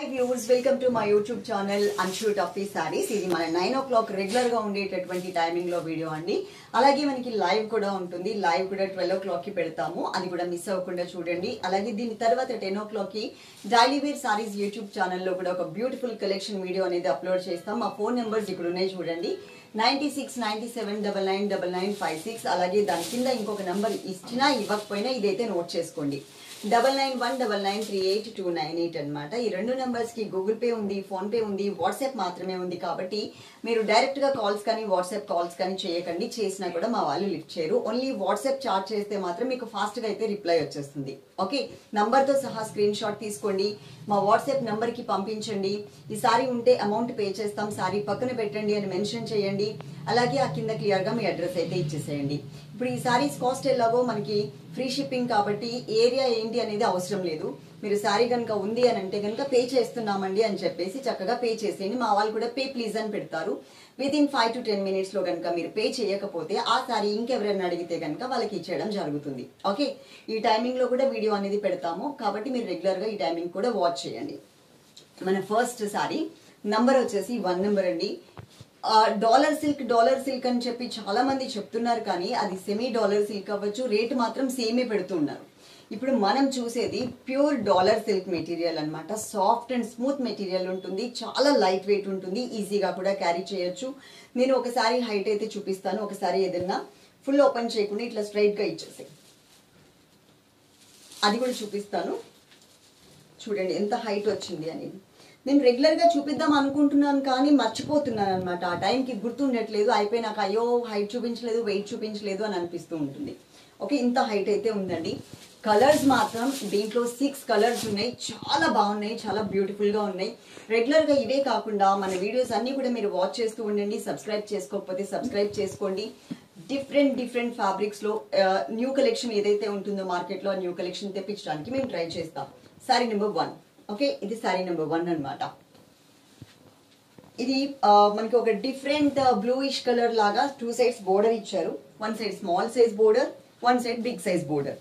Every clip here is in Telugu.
viewers, welcome to my YouTube channel Anshu Tuffy Sarees. ఇది మన 9 o'clock రెగ్యులర్ గా ఉండేటటువంటి టైమింగ్ లో వీడియో అండి. అలాగే మనకి లైవ్ కూడా ఉంటుంది. లైవ్ కూడా 12 o'clock కి పెడతాము. అది కూడా మిస్ అవ్వకుండా చూడండి. అలాగే దీని తర్వాత 10 o'clock కి daily wear sarees YouTube channel లో కూడా ఒక బ్యూటిఫుల్ కలెక్షన్ వీడియో అనేది అప్లోడ్ చేస్తాం. మా ఫోన్ నెంబర్స్ ఇక్కడ ఉన్నాయి చూడండి. 9697999956. అలాగే దాని కింద ఇంకొక నంబర్ ఇచ్చినా ఇవ్వకపోయినా ఇదైతే నోట్ చేసుకోండి. 9919938298 అన్నమాట. ఈ రెండు నంబర్స్ కి గూగుల్ పే ఉంది, ఫోన్ పే ఉంది, వాట్సాప్ మాత్రమే ఉంది. కాబట్టి మీరు డైరెక్ట్ గా కాల్స్ కానీ వాట్సాప్ కాల్స్ కానీ చేయకండి. చేసినా కూడా మా వాళ్ళు లిఫ్ట్ చేయరు. ఓన్లీ వాట్సాప్ చాట్ చేస్తే మాత్రం మీకు ఫాస్ట్ గా అయితే రిప్లై వచ్చేస్తుంది. ఓకే, నంబర్ తో సహా స్క్రీన్ షాట్ తీసుకోండి, మా వాట్సాప్ నంబర్ కి పంపించండి. ఈ సారీ ఉంటే అమౌంట్ పే చేస్తాం, సారీ పక్కన పెట్టండి అని మెన్షన్ చేయండి. అలాగే ఆ కింద క్లియర్ గా మీ అడ్రస్ అయితే ఇచ్చేసేయండి. ఇప్పుడు ఈ సారీస్ కాస్ట్ ఎలాగో మనకి ఫ్రీ షిప్పింగ్ కాబట్టి ఏరియా ఏంటి అనేది అవసరం లేదు. మీరు సారీ కనుక ఉంది అని అంటే కనుక పే చేస్తున్నామండి అని చెప్పేసి చక్కగా పే చేసేయండి. మా వాళ్ళు కూడా పే ప్లీజ్ అని పెడతారు. వితిన్ 5 to 10 minutes లో కనుక మీరు పే చేయకపోతే ఆ సారీ ఇంకెవరైనా అడిగితే కనుక వాళ్ళకి ఇచ్చేయడం జరుగుతుంది. ఓకే, ఈ టైమింగ్ లో కూడా వీడియో అనేది పెడతాము కాబట్టి మీరు రెగ్యులర్ గా ఈ టైమింగ్ కూడా వాచ్ చేయండి. మన ఫస్ట్ సారీ నంబర్ వచ్చేసి 1 నెంబర్ అండి. డాలర్ సిల్క్ అని చెప్పి చాలా మంది చెప్తున్నారు, కానీ అది సెమీ డాలర్ సిల్క్ అవ్వచ్చు, రేట్ మాత్రం సేమే పెడుతున్నారు. ఇప్పుడు మనం చూసేది ప్యూర్ డాలర్ సిల్క్ మెటీరియల్ అన్నమాట. సాఫ్ట్ అండ్ స్మూత్ మెటీరియల్ ఉంటుంది, చాలా లైట్ వెయిట్ ఉంటుంది, ఈజీగా కూడా క్యారీ చేయొచ్చు. నేను ఒకసారి హైట్ అయితే చూపిస్తాను, ఒకసారి ఏదన్నా ఫుల్ ఓపెన్ చేయకుండా ఇట్లా స్ట్రైట్ గా ఇచ్చేసి అది కూడా చూపిస్తాను. చూడండి ఎంత హైట్ వచ్చింది అనేది. నేను రెగ్యులర్ గా చూపిద్దాం అనుకుంటున్నాను కానీ మర్చిపోతున్నాను అనమాట. ఆ టైంకి గుర్తుండట్లేదు, అయిపోయినాక అయ్యో హైట్ చూపించలేదు, వెయిట్ చూపించలేదు అని అనిపిస్తూ ఉంటుంది. ఓకే, ఇంత హైట్ అయితే ఉందండి. కలర్స్ మాత్రం దీంట్లో 6 కలర్స్ ఉన్నాయి, చాలా బాగున్నాయి, చాలా బ్యూటిఫుల్ గా ఉన్నాయి. రెగ్యులర్ గా ఇవే కాకుండా మన వీడియోస్ అన్ని కూడా మీరు వాచ్ చేస్తూ ఉండండి. సబ్స్క్రైబ్ చేసుకోకపోతే సబ్స్క్రైబ్ చేసుకోండి. డిఫరెంట్ ఫ్యాబ్రిక్స్ లో న్యూ కలెక్షన్ ఏదైతే ఉంటుందో మార్కెట్ లో న్యూ కలెక్షన్ తెప్పించడానికి మేము ట్రై చేస్తాం. Sorry number 1. ఓకే, ఇది సారీ నెంబర్ 1 అన్నమాట. ఇది మనకి ఒక డిఫరెంట్ బ్లూయిష్ కలర్ లాగా 2 sides బోర్డర్ ఇచ్చారు. 1 side small size border, 1 side big size border.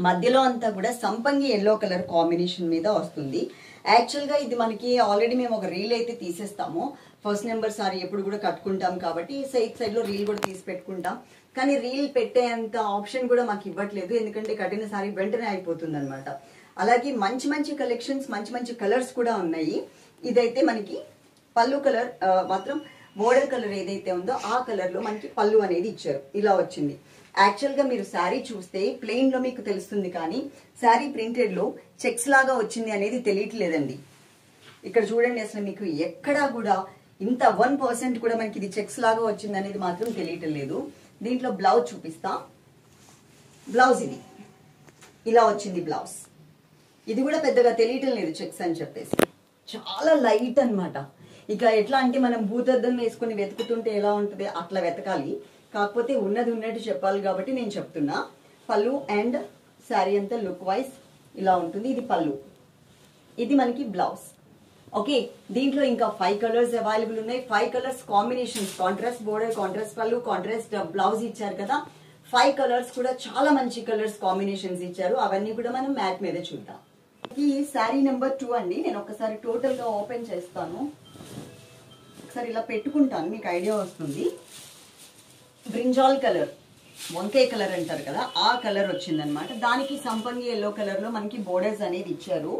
మధ్యలో అంతా కూడా సంపంగి ఎల్లో కలర్ కాంబినేషన్ మీద వస్తుంది. యాక్చువల్ గా ఇది మనకి ఆల్రెడీ మేము ఒక రీల్ అయితే తీసేస్తాము. ఫస్ట్ నెంబర్ సారీ ఎప్పుడు కూడా కట్టుకుంటాం కాబట్టి సైడ్ లో రీల్ కూడా తీసి పెట్టుకుంటాం. కానీ రీల్ పెట్టేంత ఆప్షన్ కూడా మాకు ఇవ్వట్లేదు, ఎందుకంటే కట్టిన సారీ వెంటనే అయిపోతుంది అనమాట. అలాగే మంచి కలెక్షన్స్, మంచి కలర్స్ కూడా ఉన్నాయి. ఇదైతే మనకి పళ్ళు కలర్ మాత్రం బోర్డర్ కలర్ ఏదైతే ఉందో ఆ కలర్ లో మనకి పళ్ళు అనేది ఇచ్చారు. ఇలా వచ్చింది. యాక్చువల్ గా మీరు శారీ చూస్తే ప్లెయిన్ లో మీకు తెలుస్తుంది, కానీ శారీ ప్రింటెడ్ లో చెక్స్ లాగా వచ్చింది అనేది తెలియట్లేదండి. ఇక్కడ చూడండి, అసలు మీకు ఎక్కడా కూడా ఇంత 1% కూడా మనకి ఇది చెక్స్ లాగా వచ్చింది అనేది మాత్రం తెలియటం లేదు. దీంట్లో బ్లౌజ్ చూపిస్తా. బ్లౌజ్ ఇది ఇలా వచ్చింది బ్లౌజ్. ఇది కూడా పెద్దగా తెలియటం లేదు చెక్స్ అని చెప్పేసి, చాలా లైట్ అన్నమాట. ఇక ఎట్లా అంటే మనం భూతద్దం వేసుకుని వెతుకుతుంటే ఎలా ఉంటుంది అట్లా వెతకాలి. కాకపోతే ఉన్నది ఉన్నట్టు చెప్పాలి కాబట్టి నేను చెప్తున్నా. పళ్ళు అండ్ శారీ అంతా లుక్ వైజ్ ఇలా ఉంటుంది. ఇది పళ్ళు, ఇది మనకి బ్లౌజ్. ఓకే, దీంట్లో ఇంకా 5 కలర్స్ అవైలబుల్ ఉన్నాయి. 5 colours combinations, contrast border, contrast పళ్ళు, కాంట్రాస్ట్ బ్లౌజ్ ఇచ్చారు కదా. 5 కలర్స్ కూడా చాలా మంచి కలర్స్ కాంబినేషన్స్ ఇచ్చారు. అవన్నీ కూడా మనం మ్యాట్ మీద చూద్దాం. ఈ శారీ నెంబర్ 2 అండి. నేను ఒకసారి టోటల్ గా ఓపెన్ చేస్తాను, ఒకసారి ఇలా పెట్టుకుంటాను, మీకు ఐడియా వస్తుంది. బ్రింజాల్ కలర్, వంకాయ కలర్ అంటారు కదా, ఆ కలర్ వచ్చిందనమాట. దానికి సంపంగి ఎల్లో కలర్ లో మనకి బోర్డర్స్ అనేది ఇచ్చారు.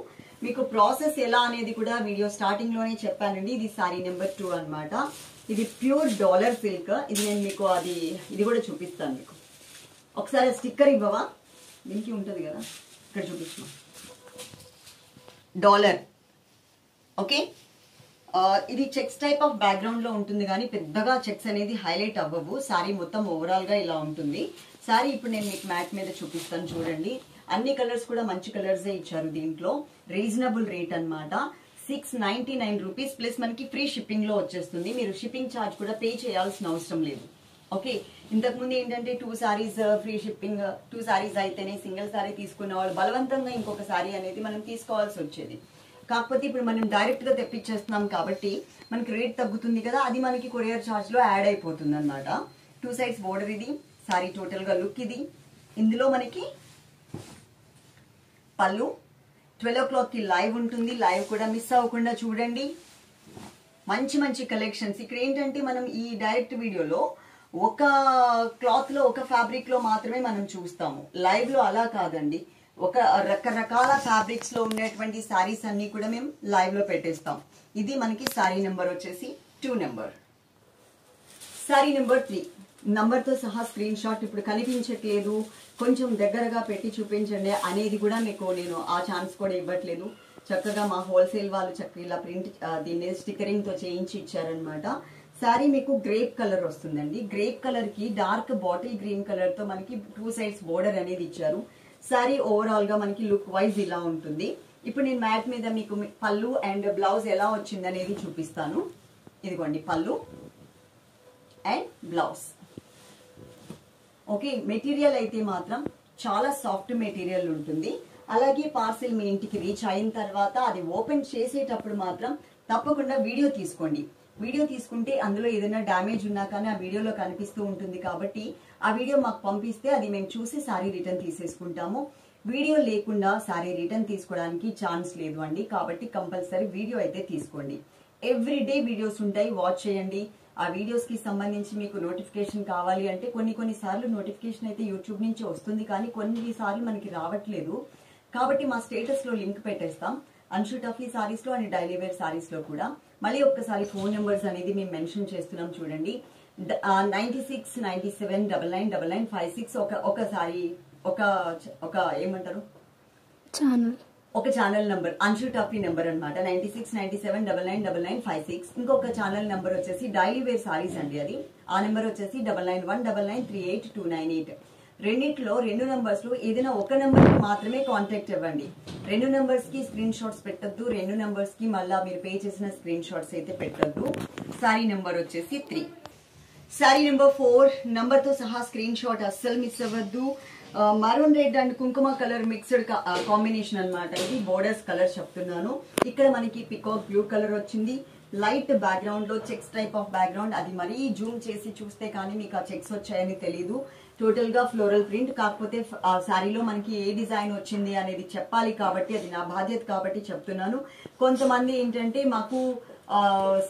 మీకు ప్రాసెస్ ఎలా అనేది కూడా వీడియో స్టార్టింగ్ లోనే చెప్పానండి. ఇది సారీ నెంబర్ 2 అన్నమాట. ఇది ప్యూర్ డాలర్ సిల్క్. ఇది నేను మీకు ఇది కూడా చూపిస్తాను మీకు. ఒకసారి స్టిక్కర్ ఇవ్వవా, దీనికి ఉంటది కదా, ఇక్కడ చూపించు. డాలర్. ఓకే, ఇది చెక్స్ టైప్ ఆఫ్ బ్యాక్గ్రౌండ్ లో ఉంటుంది, కానీ పెద్దగా చెక్స్ అనేది హైలైట్ అవ్వవు. సారీ మొత్తం ఓవరాల్ గా ఇలా ఉంటుంది. సారీ ఇప్పుడు నేను మీకు మ్యాట్ మీద చూపిస్తాను చూడండి. అన్ని కలర్స్ కూడా మంచి కలర్స్ ఇచ్చారు. దీంట్లో రీజనబుల్ రేట్ అన్నమాట. 699 రూపీస్ ప్లస్ మనకి ఫ్రీ షిప్పింగ్ లో వచ్చేస్తుంది. మీరు షిప్పింగ్ ఛార్జ్ కూడా పే చేయాల్సిన అవసరం లేదు. ఓకే, ఇంతకుముందు ఏంటంటే 2 సారీస్ ఫ్రీ షిప్పింగ్, 2 సారీస్ అయితేనే సింగిల్ సారీ తీసుకునే వాళ్ళు బలవంతంగా ఇంకొక సారీ అనేది మనం తీసుకోవాల్సి వచ్చేది. కాకపోతే ఇప్పుడు మనం డైరెక్ట్ గా తెప్పించేస్తున్నాం కాబట్టి మనకి రేట్ తగ్గుతుంది కదా, అది మనకి కొరియర్ ఛార్జ్ లో యాడ్ అయిపోతుంది అనమాట. 2 sides బోర్డర్ ఇది. సారీ టోటల్ గా లుక్ ఇది. ఇందులో మనకి పళ్ళు 12 o'clock కి లైవ్ ఉంటుంది. లైవ్ కూడా మిస్ అవ్వకుండా చూడండి. మంచి మంచి కలెక్షన్స్. ఇక్కడ ఏంటంటే మనం ఈ డైరెక్ట్ వీడియోలో ఒక క్లాత్ లో ఒక ఫ్యాబ్రిక్ లో మాత్రమే మనం చూస్తాము. లైవ్ లో అలా కాదండి, ఒక రకరకాల ఫ్యాబ్రిక్స్ లో ఉండేటువంటి శారీస్ అన్ని కూడా మేము లైవ్ లో పెట్టేస్తాం. ఇది మనకి శారీ నెంబర్ వచ్చేసి 2 నెంబర్. శారీ నెంబర్ 3 నంబర్ తో సహా స్క్రీన్ షాట్. ఇప్పుడు కనిపించట్లేదు, కొంచెం దగ్గరగా పెట్టి చూపించండి అనేది కూడా మీకు నేను ఆ ఛాన్స్ కూడా ఇవ్వట్లేదు. చక్కగా మా హోల్సేల్ వాళ్ళు చక్కగా ఇలా ప్రింట్ దీని స్టిక్కరింగ్ తో చేయించి ఇచ్చారనమాట. శారీ మీకు గ్రేప్ కలర్ వస్తుందండి. గ్రేప్ కలర్ కి డార్క్ బాటిల్ గ్రీన్ కలర్ తో మనకి 2 సైడ్స్ బోర్డర్ అనేది ఇచ్చారు. శారీ ఓవరాల్ గా మనకి లుక్ వైజ్ ఇలా ఉంటుంది. ఇప్పుడు నేను మ్యాట్ మీద మీకు పళ్ళు అండ్ బ్లౌజ్ ఎలా వచ్చింది అనేది చూపిస్తాను. ఇదిగోండి పళ్ళు అండ్ బ్లౌజ్. ఓకే, మెటీరియల్ అయితే మాత్రం చాలా సాఫ్ట్ మెటీరియల్ ఉంటుంది. అలాగే పార్సిల్ మీ ఇంటికి రీచ్ అయిన తర్వాత అది ఓపెన్ చేసేటప్పుడు మాత్రం తప్పకుండా వీడియో తీసుకోండి. వీడియో తీసుకుంటే అందులో ఏదైనా డ్యామేజ్ ఉన్నా కానీ ఆ వీడియోలో కనిపిస్తూ ఉంటుంది. కాబట్టి ఆ వీడియో మాకు పంపిస్తే అది మేము చూసి శారీ రిటర్న్ తీసేసుకుంటాము. వీడియో లేకుండా శారీ రిటర్న్ తీసుకోవడానికి ఛాన్స్ లేదు అండి. కాబట్టి కంపల్సరీ వీడియో అయితే తీసుకోండి. ఎవ్రీడే వీడియోస్ ఉంటాయి, వాచ్ చేయండి. ఆ వీడియోస్ కి సంబంధించి మీకు నోటిఫికేషన్ కావాలి అంటే కొన్ని సార్లు నోటిఫికేషన్ అయితే యూట్యూబ్ నుంచి వస్తుంది, కానీ కొన్ని సార్లు మనకి రావట్లేదు. కాబట్టి మా స్టేటస్ లో లింక్ పెట్టేస్తాం, అన్షు టఫీ సారీస్ లో అండ్ డైలీ వేర్ సారీస్ లో కూడా. మళ్ళీ ఒక్కసారి ఫోన్ నెంబర్స్ అనేది మేము మెన్షన్ చేస్తున్నాం చూడండి. 96 97 99 56 ఒకసారి ఒక ఏమంటారు ఛానల్, ఒక channel number Anshu Tuffy number అనమాట. 96 97 99 99 56. ఇంకొక ఛానల్ నెంబర్ వచ్చేసి డైలీ వేర్ సారీస్ అండి. అది ఆ నెంబర్ వచ్చేసి 9919938298. రెండిట్లో 2 నంబర్స్ లో ఏదైనా ఒక నెంబర్ కి మాత్రమే కాంటాక్ట్ ఇవ్వండి. 2 నంబర్స్ కి స్క్రీన్ షాట్స్ పెట్టద్దు. 2 నంబర్స్ కి మళ్ళా మీరు పే చేసిన స్క్రీన్ షాట్స్ అయితే పెట్టద్దు. సారీ నెంబర్ వచ్చేసి 3. సారీ నెంబర్ 4 నంబర్ తో సహా స్క్రీన్ షాట్ అస్సలు మిస్ అవ్వద్దు. మరూన్ రెడ్ అండ్ కుంకుమ కలర్ మిక్స్డ్ కాంబినేషన్ అన్నమాట. ఇది బోర్డర్స్ కలర్ చెప్తున్నాను. ఇక్కడ మనకి పికాక్ బ్లూ కలర్ వచ్చింది. లైట్ బ్యాక్గ్రౌండ్ లో చెక్స్ టైప్ ఆఫ్ బ్యాక్గ్రౌండ్. అది మరీ జూమ్ చేసి చూస్తే కానీ మీకు ఆ చెక్స్ వచ్చాయని తెలీదు. టోటల్ గా ఫ్లోరల్ ప్రింట్. కాకపోతే ఆ శారీలో మనకి ఏ డిజైన్ వచ్చింది అనేది చెప్పాలి కాబట్టి అది నా బాధ్యత కాబట్టి చెప్తున్నాను. కొంతమంది ఏంటంటే మాకు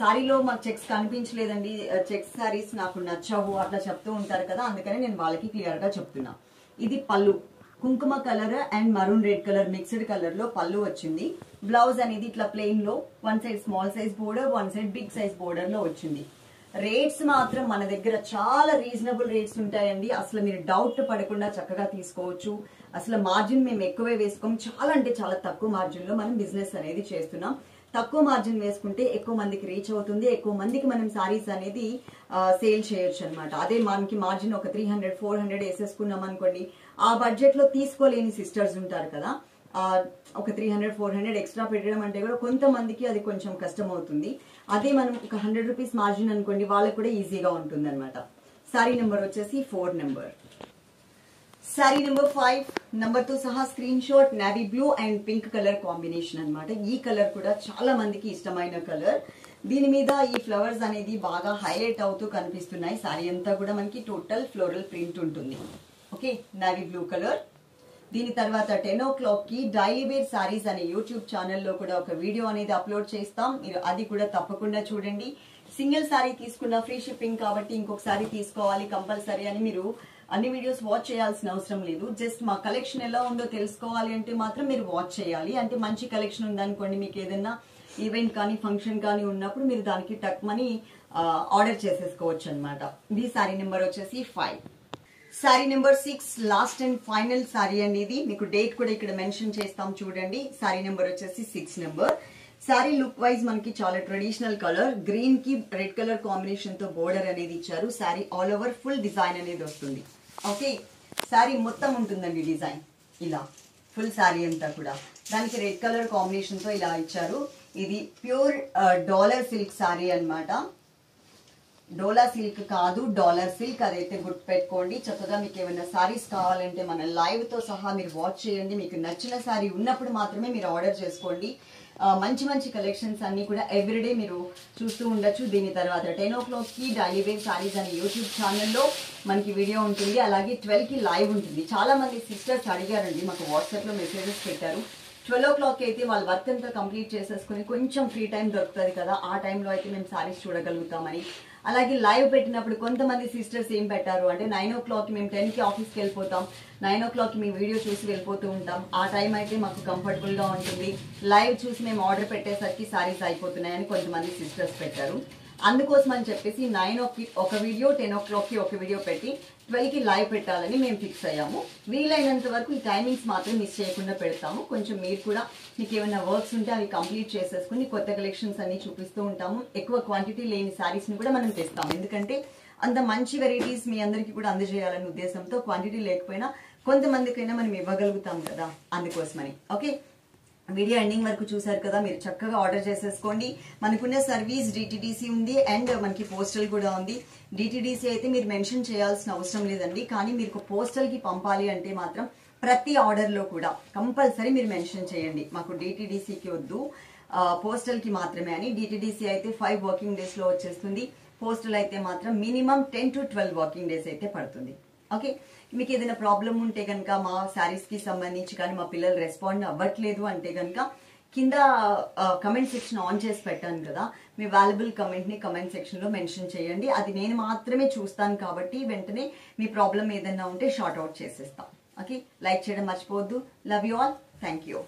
శారీలో మాకు చెక్స్ కనిపించలేదండి, చెక్స్ శారీస్ నాకు నచ్చవు అట్లా చెప్తూ ఉంటారు కదా, అందుకని నేను వాళ్ళకి క్లియర్ గా చెప్తున్నా. ఇది పళ్ళు కుంకుమ colour and maroon red colour mixed colour లో పళ్ళు వచ్చింది. బ్లౌజ్ అనేది ఇట్లా ప్లెయిన్ లో 1 side small size border, 1 side big size border లో వచ్చింది. రేట్స్ మాత్రం మన దగ్గర చాలా రీజనబుల్ రేట్స్ ఉంటాయండి. అసలు మీరు డౌట్ పడకుండా చక్కగా తీసుకోవచ్చు. అసలు మార్జిన్ మేము ఎక్కువే వేసుకోం. చాలా అంటే చాలా తక్కువ మార్జిన్ లో మనం బిజినెస్ అనేది చేస్తున్నాం. తక్కువ మార్జిన్ వేసుకుంటే ఎక్కువ మందికి రీచ్ అవుతుంది, ఎక్కువ మందికి మనం సారీస్ అనేది సేల్ చేయొచ్చు అనమాట. అదే మనకి మార్జిన్ ఒక 300 400 వేసేసుకున్నాం అనుకోండి, ఆ బడ్జెట్ లో తీసుకోలేని సిస్టర్స్ ఉంటారు కదా, ఒక 300 400 ఎక్స్ట్రా పెట్టడం అంటే కూడా కొంతమందికి అది కొంచెం కష్టం అవుతుంది. అదే మనం ఒక 100 రూపీస్ మార్జిన్ అనుకోండి, వాళ్ళకి కూడా ఈజీగా ఉంటుంది అనమాట. సారీ నెంబర్ వచ్చేసి 4 నెంబర్. సారీ నెంబర్ 5 నంబర్ తో సహా screen shot. Navy blue and pink colour combination అనమాట. ఈ కలర్ కూడా చాలా మందికి ఇష్టమైన కలర్. దీని మీద ఈ ఫ్లవర్స్ అనేది బాగా హైలైట్ అవుతూ కనిపిస్తున్నాయి. సారీ అంతా కూడా మనకి టోటల్ ఫ్లోరల్ ప్రింట్ ఉంటుంది. Okay, navy blue colour. దీని తర్వాత 10 o'clock కి డైలీ వేర్ సారీస్ అనే యూట్యూబ్ ఛానల్లో కూడా ఒక వీడియో అనేది అప్లోడ్ చేస్తాం. మీరు అది కూడా తప్పకుండా చూడండి. సింగిల్ సారీ తీసుకున్న ఫ్రీ షిప్పింగ్ కాబట్టి ఇంకొకసారి తీసుకోవాలి కంపల్సరీ అని మీరు అన్ని వీడియోస్ వాచ్ చేయాల్సిన అవసరం లేదు. జస్ట్ మా కలెక్షన్ ఎలా ఉందో తెలుసుకోవాలి అంటే మాత్రం మీరు వాచ్ చేయాలి. అంటే మంచి కలెక్షన్ ఉందనుకోండి, మీకు ఏదైనా ఈవెంట్ కానీ ఫంక్షన్ కానీ ఉన్నప్పుడు మీరు దానికి టక్ మనీ ఆర్డర్ చేసేసుకోవచ్చు అనమాట. ఇది సారీ నెంబర్ వచ్చేసి 5. Sorry number 6 last and final sorry అండి. ఇది మీకు డేట్ కూడా ఇక్కడ మెన్షన్ చేస్తాం చూడండి. సారీ నెంబర్ వచ్చేసి 6 నెంబర్. సారీ లుక్ వైజ్ మనకి చాలా ట్రెడిషనల్ కలర్, గ్రీన్ కి రెడ్ కలర్ కాంబినేషన్ తో బోర్డర్ అనేది ఇచ్చారు. Sorry all over full design అనేది వస్తుంది. ఓకే, సారీ మొత్తం ఉంటుందండి డిజైన్ ఇలా ఫుల్ సారీ అంతా కూడా. దానికి రెడ్ కలర్ కాంబినేషన్ తో ఇలా ఇచ్చారు. ఇది ప్యూర్ డాలర్ సిల్క్ సారీ అన్నమాట. డోలా సిల్క్ కాదు, డాలర్ సిల్క్. అదైతే గుర్తు పెట్టుకోండి. చక్కగా మీకు ఏమైనా సారీస్ కావాలంటే మన లైవ్ తో సహా మీరు వాచ్ చేయండి. మీకు నచ్చిన సారీ ఉన్నప్పుడు మాత్రమే మీరు ఆర్డర్ చేసుకోండి. మంచి మంచి కలెక్షన్స్ అన్ని కూడా ఎవ్రీడే మీరు చూస్తూ ఉండొచ్చు. దీని తర్వాత 10 o'clock కి డైలీ వేర్ సారీస్ అనే యూట్యూబ్ ఛానల్లో మనకి వీడియో ఉంటుంది. అలాగే 12 కి లైవ్ ఉంటుంది. చాలా మంది సిస్టర్స్ అడిగారండి, మాకు వాట్సాప్ లో మెసేజెస్ పెట్టారు, 12 o'clock అయితే వాళ్ళ వర్క్ అంతా కంప్లీట్ చేసేసుకుని కొంచెం ఫ్రీ టైం దొరుకుతుంది కదా, ఆ టైంలో అయితే మేము సారీస్ చూడగలుగుతామని. అలాగే లైవ్ పెట్టినప్పుడు కొంతమంది సిస్టర్స్ ఏం పెట్టారు అంటే 9 o'clock మేము 10కి ఆఫీస్కి వెళ్ళిపోతాం, 9 o'clock మీ వీడియో చూసి వెళ్ళిపోతూ ఉంటాం, ఆ టైం అయితే మాకు కంఫర్టబుల్గా ఉంటుంది, లైవ్ చూసి మేము ఆర్డర్ పెట్టేసరికి సారీస్ అయిపోతున్నాయని కొంతమంది సిస్టర్స్ పెట్టారు. అందుకోసం అని చెప్పేసి 9 ఒక వీడియో, 10 o'clockకి ఒక వీడియో పెట్టి 12కి లైవ్ పెట్టాలని మేము ఫిక్స్ అయ్యాము. వీలైనంత వరకు ఈ టైమింగ్స్ మాత్రం మిస్ చేయకుండా పెడతాము. కొంచెం మీరు కూడా మీకు ఏమైనా వర్క్స్ ఉంటే అవి కంప్లీట్ చేసేసుకుని కొత్త కలెక్షన్స్ అన్ని చూపిస్తూ ఉంటాము. ఎక్కువ క్వాంటిటీ లేని శారీస్ని కూడా మనం తెస్తాము, ఎందుకంటే అంత మంచి వెరైటీస్ మీ అందరికీ కూడా అందజేయాలనే ఉద్దేశంతో క్వాంటిటీ లేకపోయినా కొంతమందికైనా మనం ఇవ్వగలుగుతాం కదా, అందుకోసమని. ఓకే, వీడియో ఎండింగ్ వరకు చూసారు కదా, మీరు చక్కగా ఆర్డర్ చేసేసుకోండి. మనకున్న సర్వీస్ డిటిడిసి ఉంది అండ్ మనకి పోస్టల్ కూడా ఉంది. డిటిడిసి అయితే మీరు మెన్షన్ చేయాల్సిన అవసరం లేదండి, కానీ మీరు పోస్టల్కి పంపాలి అంటే మాత్రం ప్రతి ఆర్డర్లో కూడా కంపల్సరీ మీరు మెన్షన్ చేయండి, మాకు డిటిడిసికి వద్దు పోస్టల్కి మాత్రమే అని. డిటిడిసి అయితే 5 working daysలో వచ్చేస్తుంది, పోస్టల్ అయితే మాత్రం మినిమం 10 to 12 working days అయితే పడుతుంది. ఓకే, మీకు ఏదైనా ప్రాబ్లం ఉంటే కనుక మా శారీస్కి సంబంధించి కానీ మా పిల్లలు రెస్పాండ్ అవ్వట్లేదు అంటే కనుక కింద కమెంట్ సెక్షన్ ఆన్ చేసి పెట్టాను కదా, మీ వాల్యుబుల్ కమెంట్ని కమెంట్ సెక్షన్లో మెన్షన్ చేయండి. అది నేను మాత్రమే చూస్తాను కాబట్టి వెంటనే మీ ప్రాబ్లం ఏదైనా ఉంటే షార్ట్ అవుట్ చేసేస్తాం. ఓకే, లైక్ చేయడం మర్చిపోవద్దు. Love you all, thank you.